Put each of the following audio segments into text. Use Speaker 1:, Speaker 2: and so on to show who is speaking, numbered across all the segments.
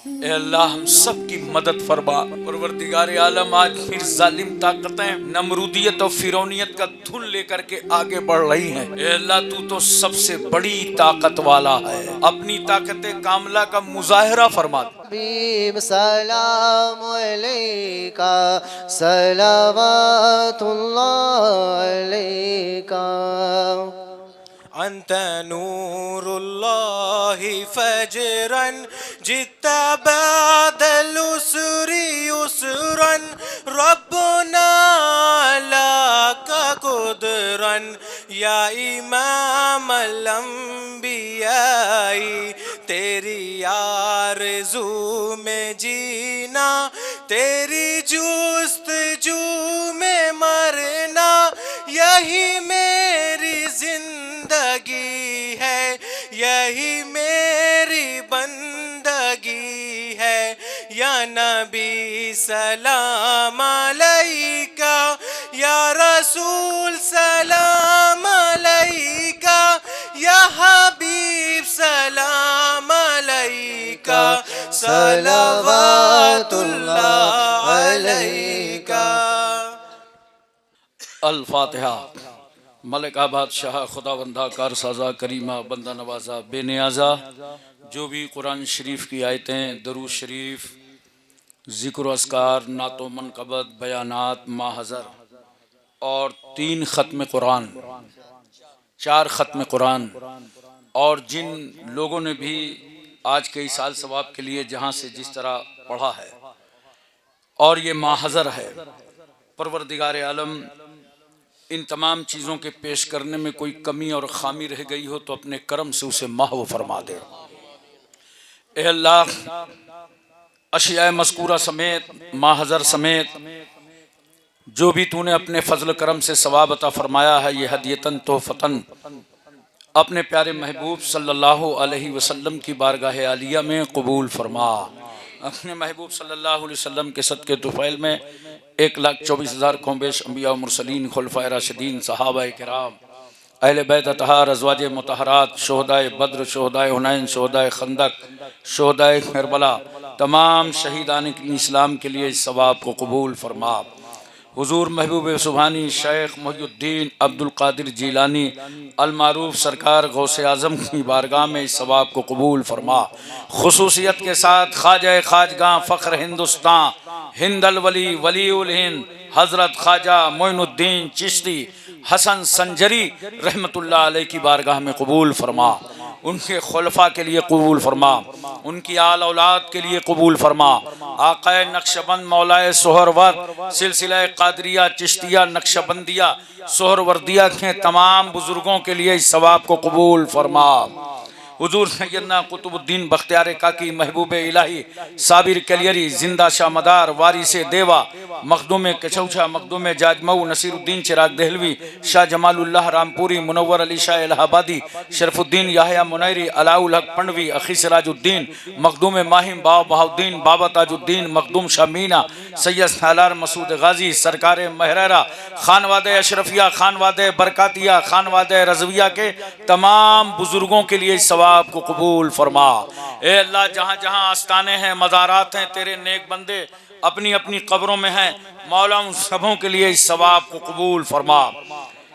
Speaker 1: ए अल्लाह हम सब की मदद फरमा। परवरदिगार आलम, आज फिर जालिम ताकतें नमरूदियत और फिरौनियत का धुन लेकर के आगे बढ़ रही हैं। ए अल्लाह, तू तो सबसे बड़ी ताकत वाला है, अपनी ताकत कामला का मुजाहरा फरमा।
Speaker 2: हबीब सलाम अलैका सलावतुल्लाह अलैका
Speaker 3: अंत नूरुल्लाहि फजरन जित्ता बादल उसरी उसरन रब्बना लाका कुदरन या इमाम अल-अंबियाई। तेरी आरज़ू में जीना, तेरी जुस्तजू में मरना, यही मेरी जिंदगी है, यही मेरी बंदगी है। या नबी सलाम अलैका, या रसूल सलाम अलैका, या हबीब सलाम अलैका, सलावतुल्लाह अलैका।
Speaker 1: अल फातिहा। मलिका बादशाह खुदावंदा कार साजा करीमा बंदा नवाजा बेनियाजा, जो भी कुरान शरीफ की आयतें, दरूद शरीफ, ज़िक्र अस्कार, नातो मनकबत, बयानात, माहज़र और 3 ख़त्म कुरान, 4 ख़त्म कुरान, और जिन लोगों ने भी आज के इसाल सवाब के लिए जहाँ से जिस तरह पढ़ा है, और ये माहज़र है, परवरदिगार आलम इन तमाम चीज़ों के पेश करने में कोई कमी और ख़ामी रह गई हो तो अपने करम से उसे महव फरमा दे। ए अल्लाह, अशिया मज़कूरा समेत, माहज़र समेत जो भी तूने अपने फ़ज़ल करम से सवाब अता फ़रमाया है, ये हदियतन तोहफ़तन अपने प्यारे महबूब सल्लल्लाहु अलैहि वसल्लम की बारगाह आलिया में कबूल फरमा। अपने महबूब सल्लल्लाहु अलैहि वसल्लम के सदक़े तुफ़ैल में 1,24,000 कौम-बेश अंबिया मुरसलीन, खुलफ़ाए राशिदीन, सहाबाए किराम, अहले बैत अतहार, अज़वाजे मुतहरात, शोहदाए बद्र, शोहदाए हुनैन, शोहदाए खंदक, शोहदाए करबला, तमाम शहीदान इस्लाम के लिए इस सवाब को कबूल फरमा। हुजूर महबूब सुभानी शेख मुहियुद्दीन अब्दुल कादिर जीलानी अल मारूफ सरकार गौसे आज़म की बारगाह में इस सवाब को कबूल फरमा। खुसूसियत के साथ ख्वाजा ख्वाजगां फ़ख्र हिंदुस्तान हिंद अल वली वली उल हिंद हज़रत ख्वाजा मोइनुद्दीन चिश्ती हसन संजरी रहमतुल्लाह अलैह की बारगाह में कबूल फरमा। उनके खुलफा के लिए कबूल फरमा, उनकी आल औलाद के लिए कबूल फरमा। आक़ाए नक्शबंद मौलाए सोहरवर्द सिलसिला कादरिया चिश्तिया नक्शबंदिया सोहरवर्दिया के तमाम बुजुर्गों के लिए इस सवाब को कबूल फरमा। हुजूर सैयदना कुतुबुद्दीन बख्तियार काकी महबूब इलाही साबिर कलियरी जिंदा शाह मदार वारिस देवा मखदूम कछौछा मखदूम जाजमऊ नसीरुद्दीन चिराग दहलवी शाह जमालुल्लाह रामपुरी मुनव्वर अली शाह इलाहाबादी शरफुद्दीन याहया मुनैरी अलाउल हक पंडवी अखी सिराजुद्दीन मखदूम माहिम बाव बहाउद्दीन बाबा ताजुद्दीन मखदूम शाह मीना सैयद सालार मसूद गाजी सरकार महरेरा खानवादे अशरफिया खानवादे बरकातिया खानवादे रजविया के तमाम बुजुर्गों के लिए सवाब को कबूल फरमा। ए अल्लाह, जहाँ जहाँ आस्ताने हैं, मज़ारात हैं, तेरे नेक बंदे अपनी अपनी कब्रों में हैं, मौला उन सबों के लिए इस सवाब को कबूल फरमा।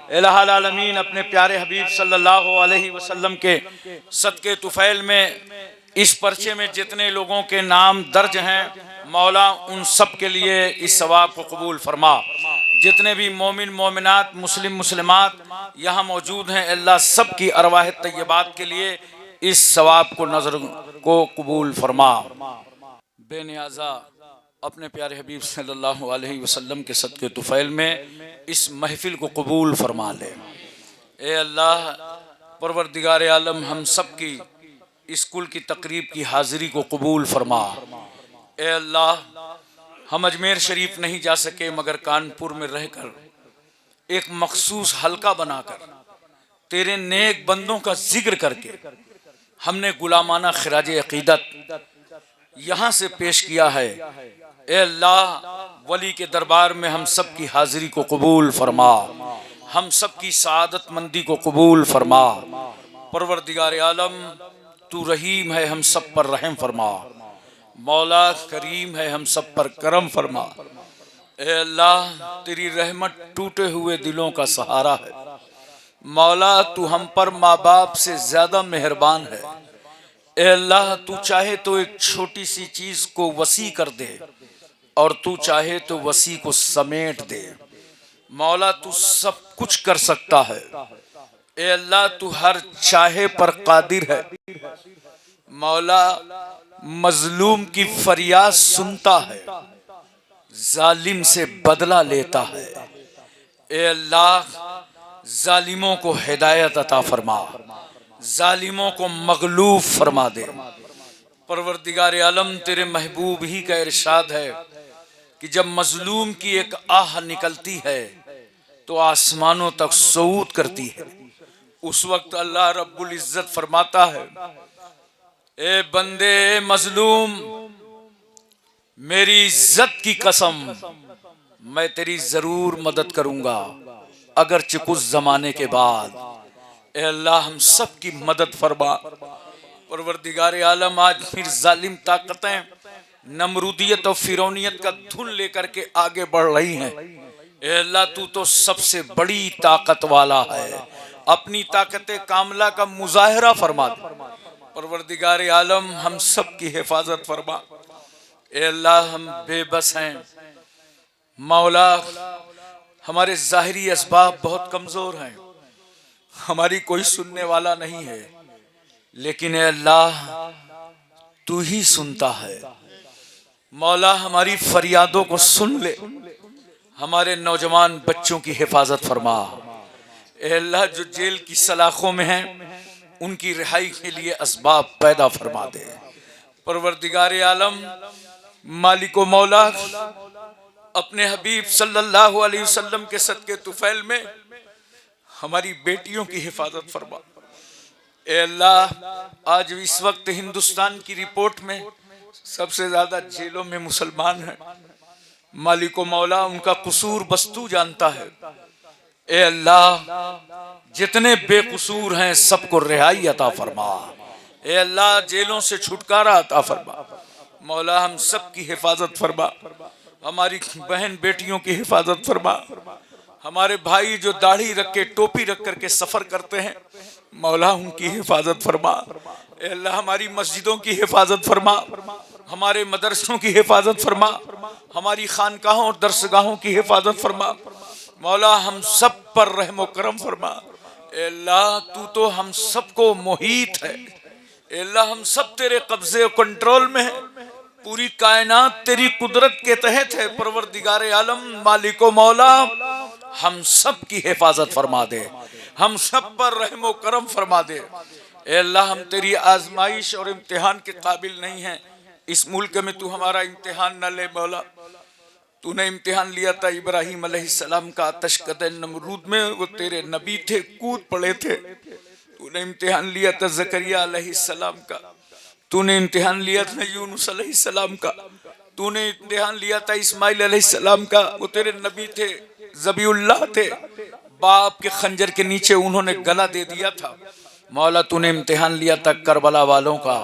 Speaker 1: इलाहुल आलमीन, अपने प्यारे हबीब सल्लल्लाहु अलैहि वसल्लम के सदके तुफ़ैल में इस पर्चे में जितने लोगों के नाम दर्ज हैं, मौला उन सब के लिए इस सवाब को कबूल फरमा। जितने भी मोमिन मोमिनात मुस्लिम मुस्लिमात यहाँ मौजूद हैं, अल्लाह सब की अरवाह तय्यबात के लिए इस सवाब को नजर को कबूल फरमा। बेनियाज़ा अपने प्यारे हबीब सल्लल्लाहु अलैहि वसल्लम के सदके तुफ़ैल में इस महफिल को कबूल फरमा ले। ए अल्लाह, परवरदिगार आलम, हम सब की स्कूल की तकरीब की हाज़िरी को कबूल फरमा। ए अल्लाह, हम अजमेर शरीफ नहीं जा सके, मगर कानपुर में रहकर एक मखसूस हल्का बनाकर तेरे नेक बंदों का जिक्र करके हमने गुलामाना खिराज अकीदत यहाँ से पेश किया है। ए अल्लाह, वली के दरबार में हम सब की हाजिरी को कबूल फरमा, हम सब की सआदत मंदी को कबूल फरमा। परवरदिगार आलम, तू रहीम है, हम सब पर रहम फरमा। मौला करीम है, हम सब पर करम फरमा। ए अल्लाह तेरी रहमत टूटे हुए दिलों का सहारा है। मौला तू हम पर माँ बाप से ज्यादा मेहरबान है। ए अल्लाह तू चाहे तो एक छोटी सी चीज को वसी कर दे और तू चाहे तो वसी को समेट दे। मौला तू सब कुछ कर सकता है। ए अल्लाह तू हर चाहे पर कादिर है। मौला मजलूम की फरियाद सुनता है, जालिम से बदला लेता है। ए अल्लाह जालिमों को हिदायत अता फरमा, जालिमों को मगलूब फरमा दे। परवरदिगार आलम तेरे महबूब ही का इरशाद है कि जब मजलूम की एक आह निकलती है तो आसमानों तक सऊद करती है। उस वक्त अल्लाह रब्बुल इज्जत फरमाता है, ए बंदे मजलूम, मेरी इज्जत की कसम, मैं तेरी जरूर मदद करूंगा अगरचे कुछ जमाने के बाद। ए अल्लाह हम सब की मदद फरमा। परवरदिगार आलम आज फिर जालिम ताकतें नमरूदियत और फिरौनियत का धुन लेकर के आगे बढ़ रही हैं। ए अल्लाह तू तो सबसे बड़ी ताकत वाला है, अपनी ताकत कामला का मुजाहरा फरमा दे। परवरदिगार आलम हम सब की हिफाजत फरमा। ए अल्लाह हम बेबस हैं। मौला हमारे ज़ाहिरी असबाब बहुत कमज़ोर हैं, हमारी कोई सुनने वाला नहीं है, लेकिन ए अल्लाह तू ही सुनता है। मौला हमारी फरियादों को सुन ले, हमारे नौजवान बच्चों की हिफाजत फरमा। ए अल्लाह जो जेल की सलाखों में हैं उनकी रिहाई के लिए असबाब पैदा फरमा दे। परवरदिगार आलम मालिको मौला अपने हबीब सल्लल्लाहु अलैहि वसल्लम के सदके तुफैल में हमारी बेटियों की हिफाजत फरमा। ए अल्लाह आज इस वक्त हिंदुस्तान की रिपोर्ट में सबसे ज्यादा जेलों में मुसलमान हैं। मालिको मौला उनका कसूर बस तू जानता है। ए अल्लाह जितने बेकसूर हैं सबको रिहाई अता फरमा। ए अल्लाह जेलों से छुटकारा अता फरमा। मौला हम सब की हिफाजत फरमा, हमारी बहन बेटियों की हिफाजत फरमा। हमारे भाई जो दाढ़ी रख के टोपी रख करके सफर करते हैं, मौला उनकी हिफाजत फरमा। ए अल्लाह हमारी मस्जिदों की हिफाजत फरमा, हमारे मदरसों की हिफाजत फरमा, हमारी खानकाहों और दरसगाहों की हिफाजत फरमा। मौला हम सब पर रहम करम फरमा। ए अल्लाह तू तो हम सबको मोहित है। ए अल्लाह हम सब तेरे कब्जे और कंट्रोल में है, पूरी कायनात तेरी कुदरत के तहत है। परवरदिगार आलम मालिको मौला हम सब की हिफाजत फरमा दे, हम सब पर रहम करम फरमा दे। ए अल्लाह हम तेरी आजमाइश और इम्तिहान के काबिल नहीं हैं, इस मुल्क में तू हमारा इम्तिहान न ले। मौला तूने इम्तिहान लिया था इब्राहिम अलैहिस्सलाम का आतश कदे नमरूद में, वो तेरे नबी थे, कूद पड़े थे। तूने इम्तिहान लिया था ज़करिया अलैहिस्सलाम का, तूने इम्तिहान लिया था यूनुस अलैहिस्सलाम का, तूने इम्तिहान लिया था इस्माइल अलैहिस्सलाम का, वो तेरे नबी थे, ज़बीउल्लाह थे, बाप के खंजर के नीचे उन्होंने गला दे दिया था। मौला तूने इम्तिहान लिया था करबला वालों का,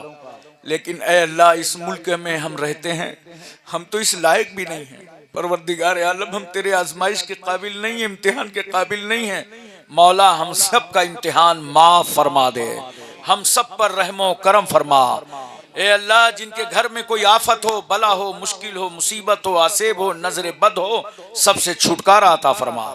Speaker 1: लेकिन ए अल्लाह इस मुल्क में हम रहते हैं, हम तो इस लायक भी नहीं हैं। परवरदिगार आलम हम तेरे आजमाइश के काबिल नहीं है, इम्तिहान के काबिल नहीं है। मौला हम सब का इम्तिहान माफ फरमा दे, हम सब पर रहमो करम फरमा। ए अल्लाह जिनके घर में कोई आफत हो, बला हो, मुश्किल हो, मुसीबत हो, आसेब हो, नजर बद हो, सबसे छुटकारा अता फरमा।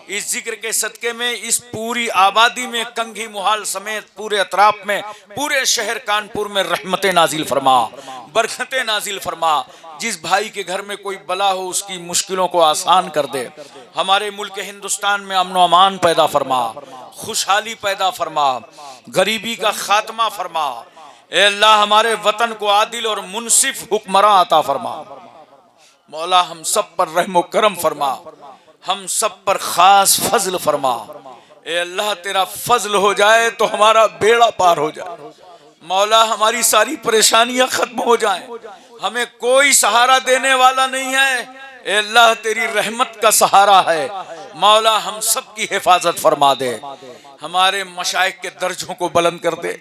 Speaker 1: इस जिक्र के सदके में इस पूरी आबादी में, कंघी मुहाल समेत पूरे अतराफ में, पूरे शहर कानपुर में रहमतें नाजिल फरमा, बरकतें नाजिल फरमा। जिस भाई के घर में कोई बला हो उसकी मुश्किलों को आसान कर दे। हमारे मुल्क हिंदुस्तान में अमन अमान पैदा फरमा, खुशहाली पैदा फरमा, गरीबी का खात्मा फरमा। ए अल्लाह हमारे वतन को आदिल और मुनसिफ हुक्मरान अता फरमा। मौला हम सब पर रहमो करम फरमा, हम सब पर खास फजल फरमा। ए अल्लाह तेरा फजल हो जाए तो हमारा बेड़ा पार हो जाए। मौला हमारी सारी परेशानियां खत्म हो जाएं, हमें कोई सहारा देने वाला नहीं है। ए अल्लाह तेरी रहमत का सहारा है। मौला हम सब की हिफाजत फरमा दे, हमारे मशाइख के दर्जों को बुलंद कर दे,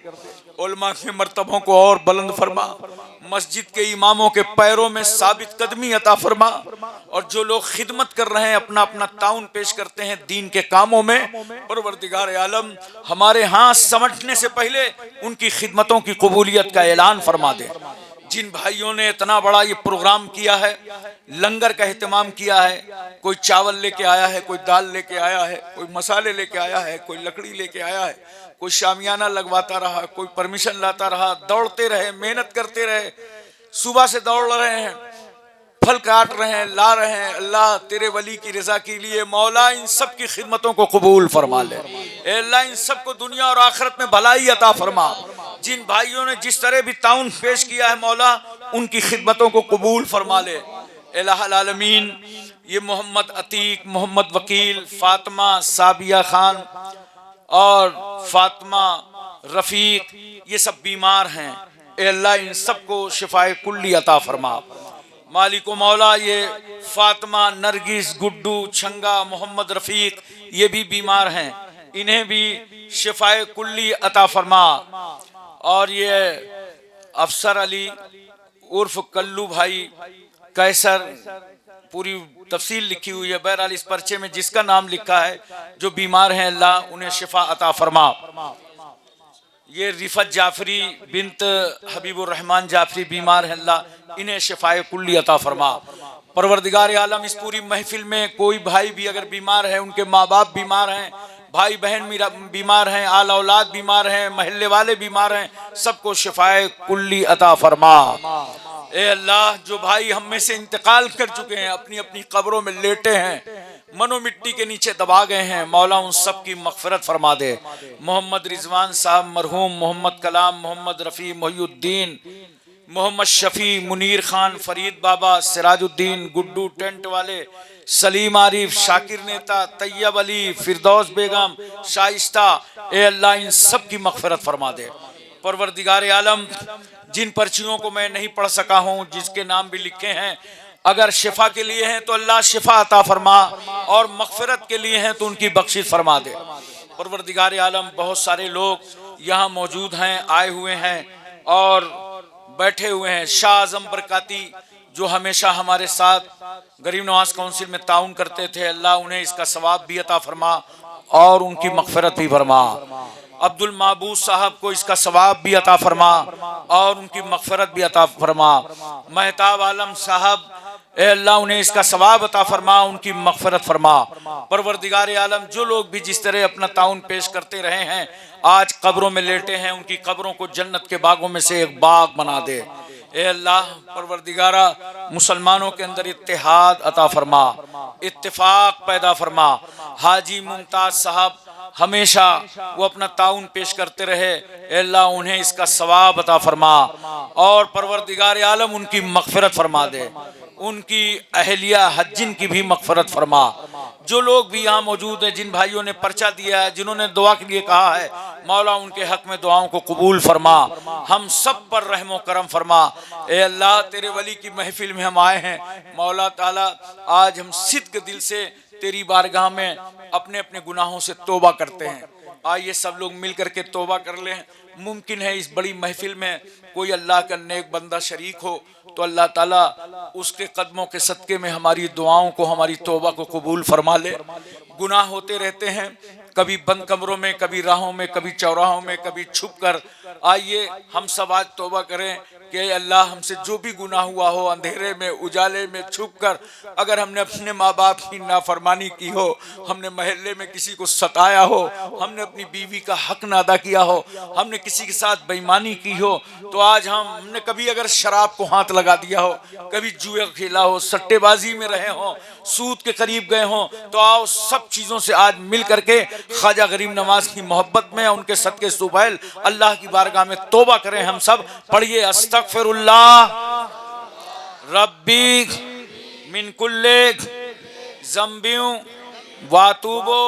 Speaker 1: उलमा के मर्तबों को और बुलंद फरमा, मस्जिद के इमामों के पैरों में साबित कदमी अता फरमा, और जो लोग खिदमत कर रहे हैं अपना अपना ताउन पेश करते हैं दीन के कामों में, परवरदिगार आलम हमारे हाथ समझने से पहले उनकी खिदमतों की कबूलियत का ऐलान फरमा दे। जिन भाइयों ने इतना बड़ा ये प्रोग्राम किया है, लंगर का एहतमाम किया है, कोई चावल लेके आया है, कोई दाल लेके आया है, कोई मसाले लेके आया है, कोई लकड़ी लेके आया है, कोई शामियाना लगवाता रहा, कोई परमिशन लाता रहा, दौड़ते रहे, मेहनत करते रहे, सुबह से दौड़ रहे हैं, फल काट रहे हैं, ला रहे हैं। अल्लाह तेरे वली की रजा के लिए मौला इन सब की खिदमतों को कबूल फरमा ले। अल्लाह इन सब को दुनिया और आखिरत में भलाई अता फरमा। जिन भाइयों ने जिस तरह भी ताउन पेश किया है मौला उनकी खिदमतों को कबूल फरमा ले। इलाहुल आलमीन ये मोहम्मद अतीक, मोहम्मद वकील, फातिमा साबिया खान और फातिमा रफीक ये सब बीमार हैं। अल्लाह इन सबको शिफाए कुल्ली अता फरमा। मालिक मौला ये फातिमा, नरगिस, गुड्डू, छंगा, मोहम्मद रफीक ये भी बीमार हैं, इन्हें भी शिफाए कुल्ली अता फरमा। और ये अफसर अली उर्फ कल्लू भाई कैसर, पूरी तफसील लिखी हुई है, बहरहाल इस पर्चे में जिसका नाम लिखा है जो बीमार हैं अल्लाह उन्हें शिफा अता फरमा। ये रिफत जाफरी बिनत हबीबुर रहमान जाफरी बीमार है, अल्लाह इन्हें शिफाए कुल्ली अता फरमा। परवरदिगार आलम इस पूरी महफिल में कोई भाई भी अगर बीमार है, उनके माँ बाप बीमार हैं, भाई बहन बीमार हैं, आल औलाद बीमार हैं, महल्ले वाले बीमार हैं, सबको शिफाए कुल्ली अता फरमा। ए अल्लाह जो भाई हम में से इंतकाल कर चुके हैं, अपनी अपनी कब्रों में लेटे हैं, मनो मिट्टी के नीचे दबा गए हैं, मौला उन सब की मगफिरत फरमा दे। मोहम्मद रिजवान साहब मरहूम, मोहम्मद कलाम, मोहम्मद रफ़ी, मोहिउद्दीन, मोहम्मद शफ़ी, मुनीर खान, फरीद बाबा, सिराजुद्दीन, गुड्डू टेंट वाले, सलीम आरिफ, शाकिर नेता, तैयब अली, फिरदौस बेगम, शाइस्ता, ए अल्लाह इन सब की मगफिरत फरमा दे। परवरदिगार आलम जिन पर्चियों को मैं नहीं पढ़ सका हूँ, जिसके नाम भी लिखे हैं, अगर शिफा के लिए हैं तो अल्लाह शिफा अता फरमा, और मगफिरत के लिए हैं तो उनकी बख्शिश फरमा दे। परवरदिगार आलम बहुत सारे लोग यहाँ मौजूद हैं, आए हुए हैं और बैठे हुए हैं। शाह आजम बरकाती जो हमेशा हमारे साथ गरीब नवाज काउंसिल में ताउन करते थे, अल्लाह उन्हें इसका सवाब भी अता फरमा और उनकी मगफिरत भी फरमा। अब्दुल महबूब साहब को इसका सवाब भी अता फरमा और उनकी मगफिरत भी अता फरमा। महताब आलम साहब, ए अल्लाह उन्हें इसका सवाब अता फरमा, उनकी मगफिरत फरमा। परवरदिगार आलम जो लोग भी जिस तरह अपना ताउन पेश करते रहे हैं, आज कब्रों में लेटे हैं, उनकी कब्रों को जन्नत के बागों में से एक बाग बना दे। ए अल्लाह परवरदिगारा मुसलमानों के अंदर इत्तेहाद अता फरमा, इत्तेफाक पैदा फरमा। हाजी मुमताज साहब हमेशा वो अपना ताउन पेश करते रहे, अल्लाह उन्हें इसका सवाब अता फरमा और परवरदिगार आलम उनकी मगफिरत फरमा दे। उनकी अहलिया हज्जिन की भी मगफिरत फरमा। जो लोग भी यहाँ मौजूद हैं, जिन भाइयों ने पर्चा दिया है, जिन्होंने दुआ के लिए कहा है, मौला उनके हक में दुआओं को कबूल फरमा, हम सब पर रहमो करम फरमा। ए अल्लाह तेरे वली की महफिल में हम आए हैं, मौला ताला आज हम सिद्क दिल से तेरी बारगाह में अपने अपने गुनाहों से तौबा करते हैं। आइए सब लोग मिल करके तौबा कर लें। मुमकिन है इस बड़ी महफिल में कोई अल्लाह का नेक बंदा शरीक हो तो अल्लाह ताला उसके कदमों के सदके में हमारी दुआओं को, हमारी तौबा को कबूल फरमा ले। गुनाह होते रहते हैं, कभी बंद कमरों में, कभी राहों में, कभी चौराहों में, कभी छुप कर। आइए हम सब आज तौबा करें कि अल्लाह हमसे जो भी गुनाह हुआ हो, अंधेरे में, उजाले में, छुप कर, अगर हमने अपने माँ बाप की नाफरमानी की हो, हमने महल्ले में किसी को सताया हो, हमने अपनी बीवी का हक ना अदा किया हो, हमने किसी के साथ बेईमानी की हो, तो आज हमने कभी अगर शराब को हाथ लगा दिया हो, कभी जुए खेला हो, सट्टेबाजी में रहे हो, सूद के करीब गए हो, तो आओ सब चीज़ों से आज मिल करके ख्वाजा गरीब नवाज की मोहब्बत में, उनके सदके सुबैल अल्लाह की बारगाह में तौबा करें। हम सब पढ़िए अस्तगफिरुल्लाह रब्बी मिन कुल्ले ज़म्बियों वातूबो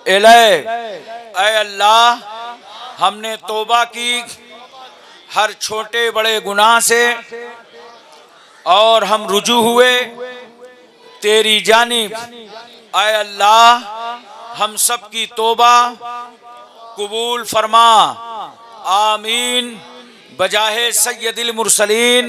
Speaker 1: इलै। ऐ अल्लाह हमने तौबा की हर छोटे बड़े गुनाह से और हम रुजू हुए तेरी जानिब। आए अल्लाह हम सब की तौबा कबूल फरमा, आमीन। बजाहे सय्यदिल मुरसलीन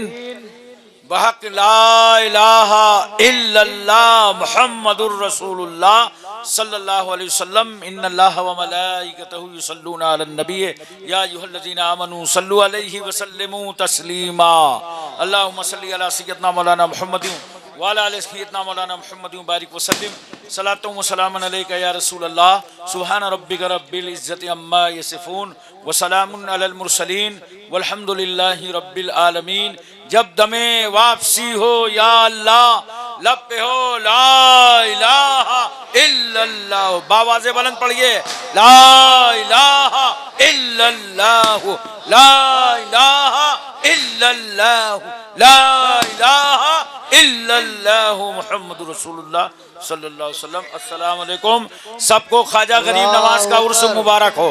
Speaker 1: बहक ला इलाहा इल्लल्लाह मुहम्मदुर रसूलुल्लाह सल्लल्लाहु अलैहि वसल्लम। इन्नल्लाह व मलाइकतहु युसल्लूना अलन नबी या अय्युहल्लज़ीना आमनू सल्लु अलैहि व सल्लिमू तस्लीमा। अल्लाहुम्मा सल्लि अला सय्यदना मौलाना मुहम्मदिन व अला आलि सय्यदना मौलाना मुहम्मदिन बारिक व सल्लिम। सलातु व सलामुन अलैका या रसूलल्लाह। सुब्हान रब्बिका रब्बिल इज्जति अम्मा यसिफून व सलामुन अलल मुरसलीन वल्हम्दुलिल्लाहि रब्बिल आलमीन। जब दमे वापसी हो या अल्लाह लब पे हो ला इलाहा इल्लल्लाह। बावाज़े बुलंद पढ़िए ला इलाहा इल्लल्लाह ला इलाहा इल्लल्लाह ला इलाहा इल्लल्लाह मुहम्मदुर रसूलुल्लाह सल्लल्लाहु अलैहि वसल्लम। अस्सलाम वालेकुम। सबको ख्वाजा गरीब नवाज का उर्स मुबारक हो।